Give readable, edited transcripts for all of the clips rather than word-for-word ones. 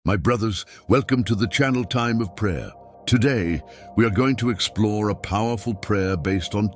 My brothers, welcome to the channel Time of Prayer. Today, we are going to explore a powerful prayer based on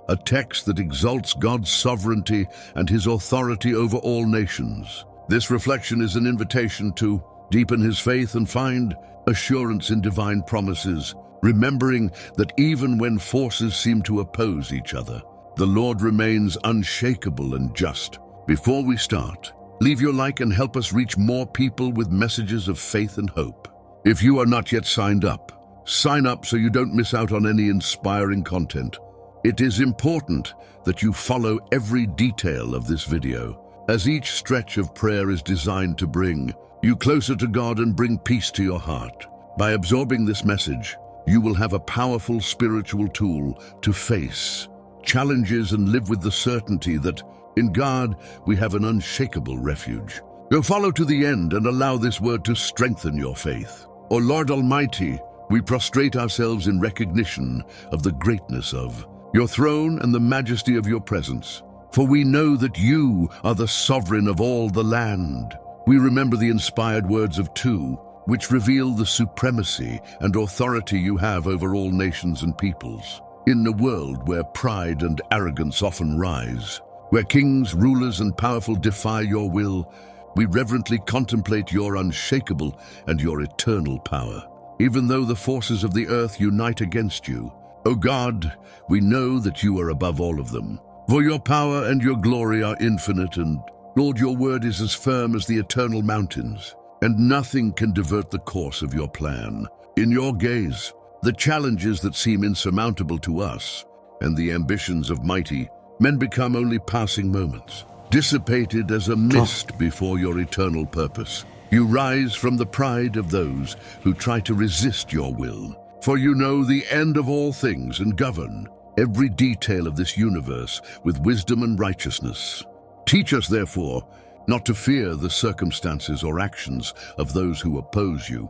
a text that exalts God's sovereignty and His authority over all nations. This reflection is an invitation to deepen his faith and find assurance in divine promises, remembering that even when forces seem to oppose each other, the Lord remains unshakable and just. Before we start, leave your like and help us reach more people with messages of faith and hope. If you are not yet signed up, sign up so you don't miss out on any inspiring content. It is important that you follow every detail of this video, as each stretch of prayer is designed to bring you closer to God and bring peace to your heart. By absorbing this message, you will have a powerful spiritual tool to face challenges and live with the certainty that in God we have an unshakable refuge. Go follow to the end and allow this word to strengthen your faith. O Lord Almighty, we prostrate ourselves in recognition of the greatness of your throne and the majesty of your presence. For we know that you are the sovereign of all the land. We remember the inspired words of 2, which reveal the supremacy and authority you have over all nations and peoples. In a world where pride and arrogance often rise, where kings, rulers, and powerful defy your will, we reverently contemplate your unshakable and your eternal power. Even though the forces of the earth unite against you, O God, we know that you are above all of them. For your power and your glory are infinite, and Lord, your word is as firm as the eternal mountains, and nothing can divert the course of your plan. In your gaze, the challenges that seem insurmountable to us and the ambitions of mighty men become only passing moments, dissipated as a mist before your eternal purpose. You rise from the pride of those who try to resist your will, for you know the end of all things and govern every detail of this universe with wisdom and righteousness. Teach us, therefore, not to fear the circumstances or actions of those who oppose you,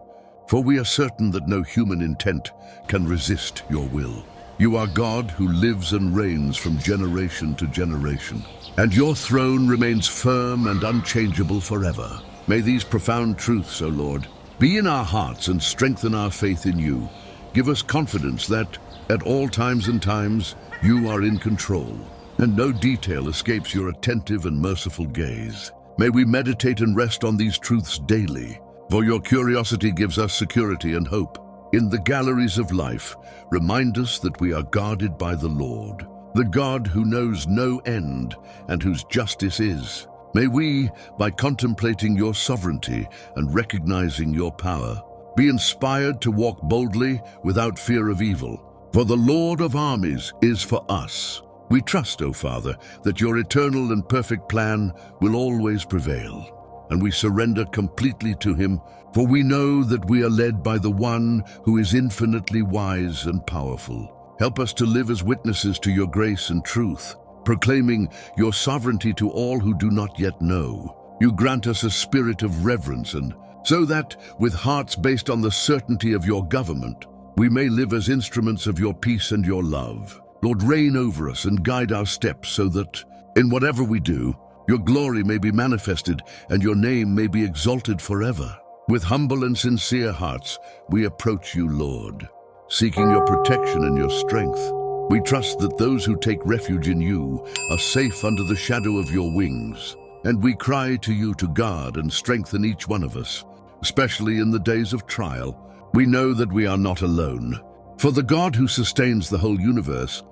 for we are certain that no human intent can resist your will. You are God who lives and reigns from generation to generation, and your throne remains firm and unchangeable forever. May these profound truths, O Lord, be in our hearts and strengthen our faith in you. Give us confidence that, at all times and times, you are in control, and no detail escapes your attentive and merciful gaze. May we meditate and rest on these truths daily, for your curiosity gives us security and hope. In the galleries of life, remind us that we are guarded by the Lord, the God who knows no end and whose justice is. May we, by contemplating your sovereignty and recognizing your power, be inspired to walk boldly without fear of evil. For the Lord of armies is for us. We trust, O Father, that your eternal and perfect plan will always prevail, and we surrender completely to him, for we know that we are led by the one who is infinitely wise and powerful. Help us to live as witnesses to your grace and truth, proclaiming your sovereignty to all who do not yet know. You grant us a spirit of reverence, and so that, with hearts based on the certainty of your government, we may live as instruments of your peace and your love. Lord, reign over us and guide our steps so that, in whatever we do, your glory may be manifested and your name may be exalted forever. With humble and sincere hearts, we approach you, Lord, seeking your protection and your strength. We trust that those who take refuge in you are safe under the shadow of your wings, and we cry to you to guard and strengthen each one of us, especially in the days of trial. We know that we are not alone, for the God who sustains the whole universe,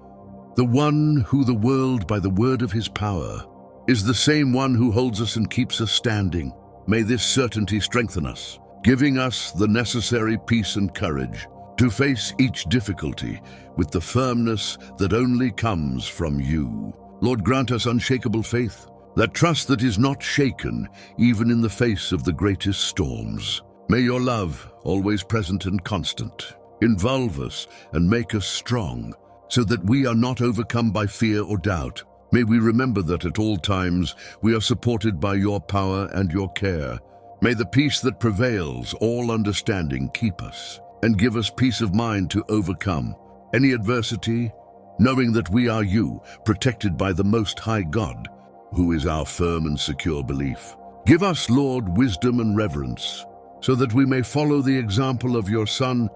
the one who the world by the word of his power, is the same one who holds us and keeps us standing. May this certainty strengthen us, giving us the necessary peace and courage to face each difficulty with the firmness that only comes from you. Lord, grant us unshakable faith, that trust that is not shaken even in the face of the greatest storms. May your love, always present and constant, involve us and make us strong, so that we are not overcome by fear or doubt. May we remember that at all times we are supported by your power and your care. May the peace that prevails all understanding keep us and give us peace of mind to overcome any adversity, knowing that we are you, protected by the Most High God, who is our firm and secure belief. Give us, Lord, wisdom and reverence, so that we may follow the example of your Son,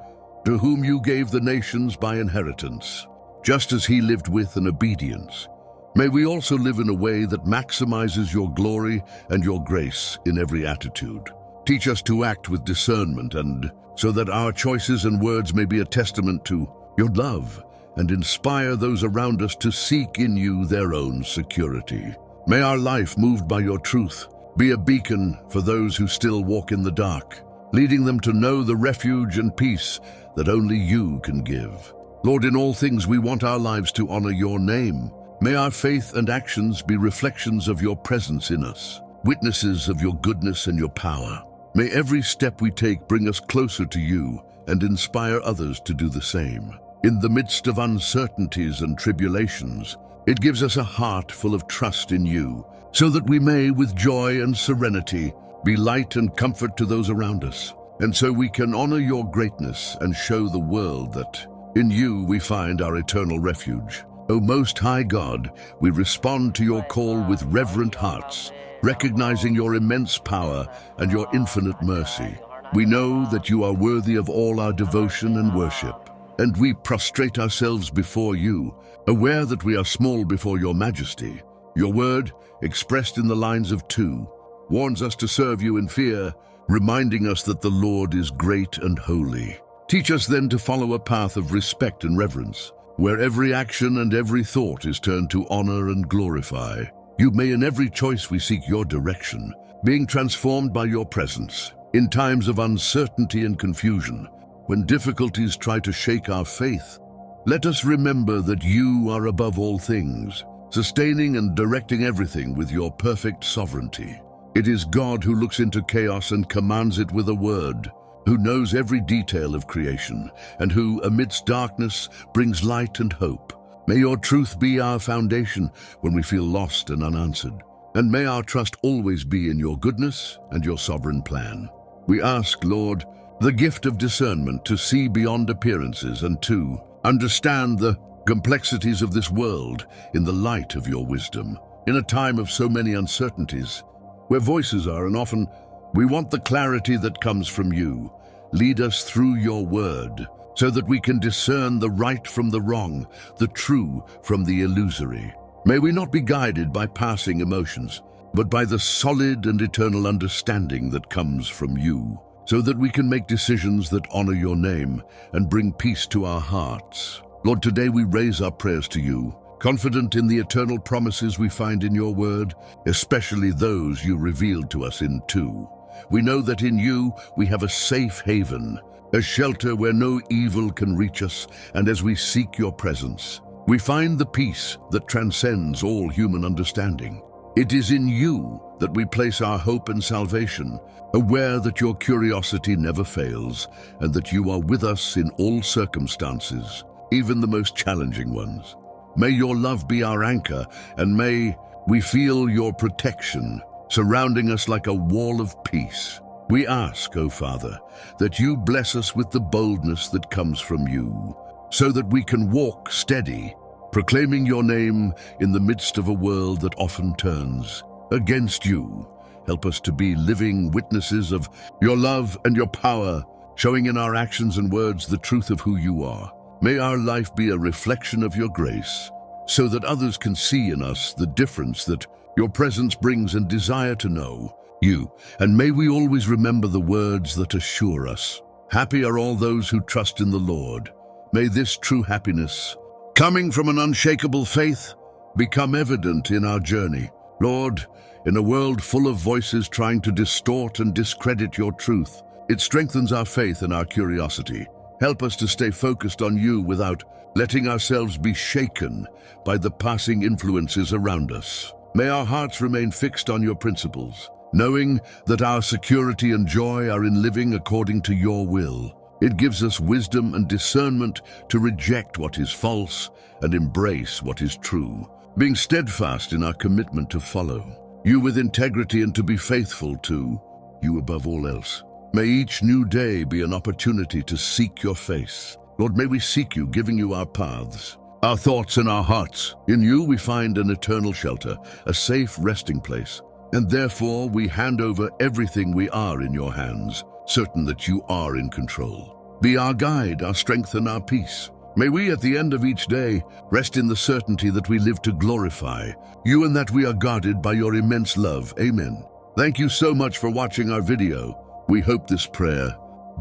to whom you gave the nations by inheritance, just as he lived with in obedience. May we also live in a way that maximizes your glory and your grace in every attitude. Teach us to act with discernment, and so that our choices and words may be a testament to your love and inspire those around us to seek in you their own security. May our life, moved by your truth, be a beacon for those who still walk in the dark, leading them to know the refuge and peace that only you can give. Lord, in all things we want our lives to honor your name. May our faith and actions be reflections of your presence in us, witnesses of your goodness and your power. May every step we take bring us closer to you and inspire others to do the same. In the midst of uncertainties and tribulations, it gives us a heart full of trust in you, so that we may, with joy and serenity, be light and comfort to those around us. And so we can honor your greatness and show the world that in you we find our eternal refuge. O Most High God, we respond to your call with reverent hearts, recognizing your immense power and your infinite mercy. We know that you are worthy of all our devotion and worship, and we prostrate ourselves before you, aware that we are small before your majesty. Your word, expressed in the lines of 2, warns us to serve you in fear, reminding us that the Lord is great and holy. Teach us then to follow a path of respect and reverence, where every action and every thought is turned to honor and glorify. You may in every choice we seek your direction, being transformed by your presence. In times of uncertainty and confusion, when difficulties try to shake our faith, let us remember that you are above all things, sustaining and directing everything with your perfect sovereignty. It is God who looks into chaos and commands it with a word, who knows every detail of creation, and who, amidst darkness, brings light and hope. May your truth be our foundation when we feel lost and unanswered, and may our trust always be in your goodness and your sovereign plan. We ask, Lord, the gift of discernment to see beyond appearances and to understand the complexities of this world in the light of your wisdom. In a time of so many uncertainties, where voices are, and often we want the clarity that comes from you. Lead us through your word, so that we can discern the right from the wrong, the true from the illusory. May we not be guided by passing emotions, but by the solid and eternal understanding that comes from you, so that we can make decisions that honor your name and bring peace to our hearts. Lord, today we raise our prayers to you, confident in the eternal promises we find in your word, especially those you revealed to us in 2. We know that in you we have a safe haven, a shelter where no evil can reach us, and as we seek your presence, we find the peace that transcends all human understanding. It is in you that we place our hope and salvation, aware that your curiosity never fails, and that you are with us in all circumstances, even the most challenging ones. May your love be our anchor, and may we feel your protection, surrounding us like a wall of peace. We ask, O Father, that you bless us with the boldness that comes from you, so that we can walk steady, proclaiming your name in the midst of a world that often turns against you. Help us to be living witnesses of your love and your power, showing in our actions and words the truth of who you are. May our life be a reflection of your grace, so that others can see in us the difference that your presence brings and desire to know you. And may we always remember the words that assure us, happy are all those who trust in the Lord. May this true happiness, coming from an unshakable faith, become evident in our journey. Lord, in a world full of voices trying to distort and discredit your truth, it strengthens our faith and our curiosity. Help us to stay focused on you without letting ourselves be shaken by the passing influences around us. May our hearts remain fixed on your principles, knowing that our security and joy are in living according to your will. It gives us wisdom and discernment to reject what is false and embrace what is true, being steadfast in our commitment to follow you with integrity and to be faithful to you above all else. May each new day be an opportunity to seek your face. Lord, may we seek you, giving you our paths, our thoughts and our hearts. In you we find an eternal shelter, a safe resting place, and therefore we hand over everything we are in your hands. certain that you are in control. Be our guide, our strength, and our peace. May we, at the end of each day, rest in the certainty that we live to glorify you and that we are guarded by your immense love. Amen. Thank you so much for watching our video. We hope this prayer,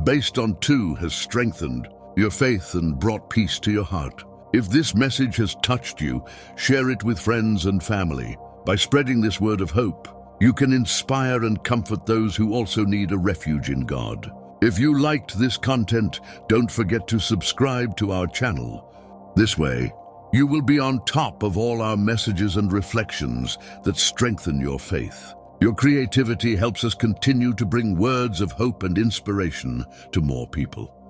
based on 2, has strengthened your faith and brought peace to your heart. If this message has touched you, share it with friends and family. By spreading this word of hope, you can inspire and comfort those who also need a refuge in God. If you liked this content, don't forget to subscribe to our channel. This way, you will be on top of all our messages and reflections that strengthen your faith. Your creativity helps us continue to bring words of hope and inspiration to more people.